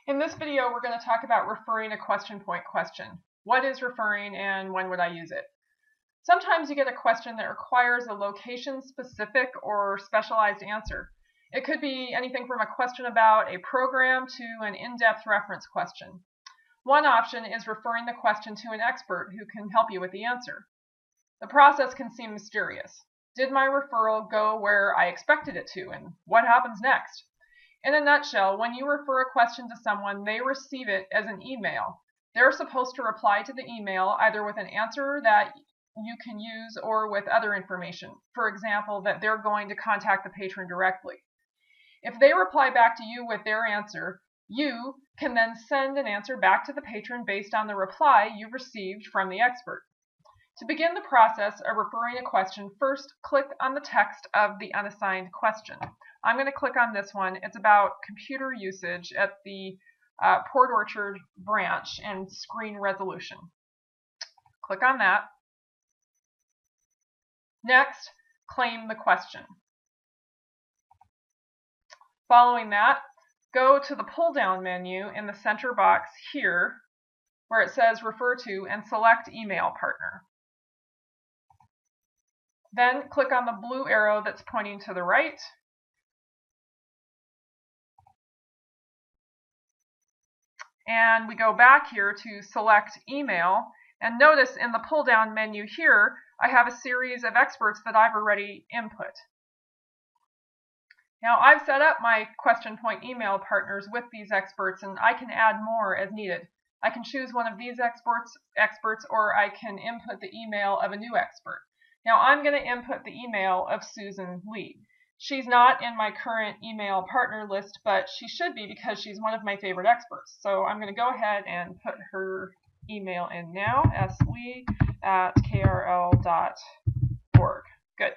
In this video, we're going to talk about referring a question point question. What is referring and when would I use it? Sometimes you get a question that requires a location-specific or specialized answer. It could be anything from a question about a program to an in-depth reference question. One option is referring the question to an expert who can help you with the answer. The process can seem mysterious. Did my referral go where I expected it to, and what happens next? In a nutshell, when you refer a question to someone, they receive it as an email. They're supposed to reply to the email either with an answer that you can use or with other information. For example, that they're going to contact the patron directly. If they reply back to you with their answer, you can then send an answer back to the patron based on the reply you received from the expert. To begin the process of referring a question, first click on the text of the unassigned question. I'm going to click on this one. It's about computer usage at the Port Orchard branch and screen resolution. Click on that. Next, claim the question. Following that, go to the pull-down menu in the center box here where it says Refer to and select Email Partner. Then click on the blue arrow that's pointing to the right. And we go back here to select Email. And notice in the pull-down menu here, I have a series of experts that I've already input. Now I've set up my question point email partners with these experts, and I can add more as needed. I can choose one of these experts, or I can input the email of a new expert. Now I'm going to input the email of Susan Lee. She's not in my current email partner list, but she should be because she's one of my favorite experts. So I'm going to go ahead and put her email in now, slee@krl.org. Good.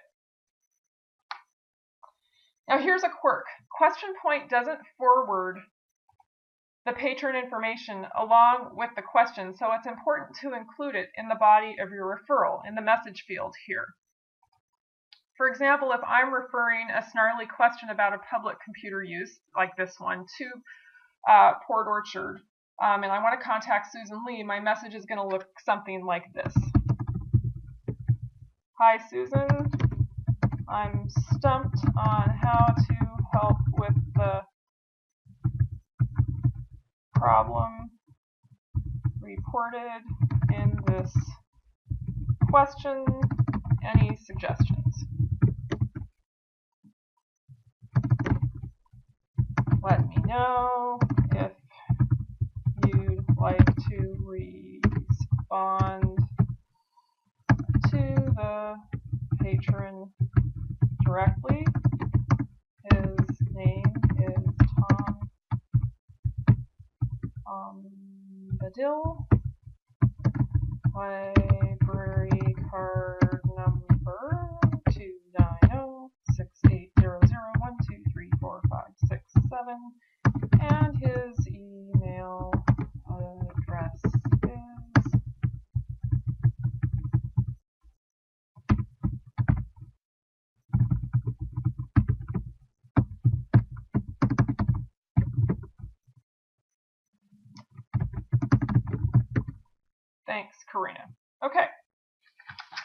Now here's a quirk. Question point doesn't forward the patron information along with the question, so it's important to include it in the body of your referral, in the message field here. For example, if I'm referring a snarly question about a public computer use, like this one, to Port Orchard, and I want to contact Susan Lee, my message is going to look something like this. Hi Susan, I'm stumped on how to help with the problem reported in this question. Any suggestions? Let me know if you'd like to respond to the patron directly. His name is Tom Badil. Library card number 290-6800-1234567, and his email address is Thanks, Karina. Okay,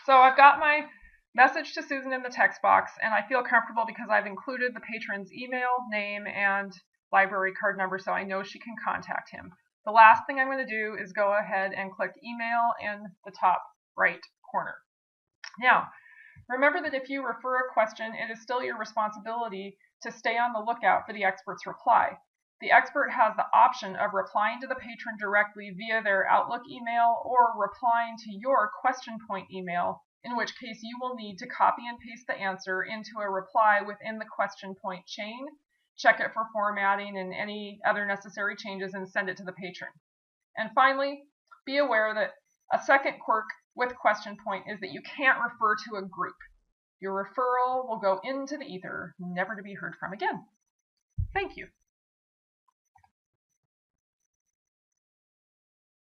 so I've got my message to Susan in the text box, and I feel comfortable because I've included the patron's email, name, and library card number so I know she can contact him. The last thing I'm going to do is go ahead and click email in the top right corner. Now, remember that if you refer a question, it is still your responsibility to stay on the lookout for the expert's reply. The expert has the option of replying to the patron directly via their Outlook email or replying to your question point email, in which case you will need to copy and paste the answer into a reply within the question point chain, check it for formatting and any other necessary changes, and send it to the patron. And finally, be aware that a second quirk with question point is that you can't refer to a group. Your referral will go into the ether, never to be heard from again. Thank you.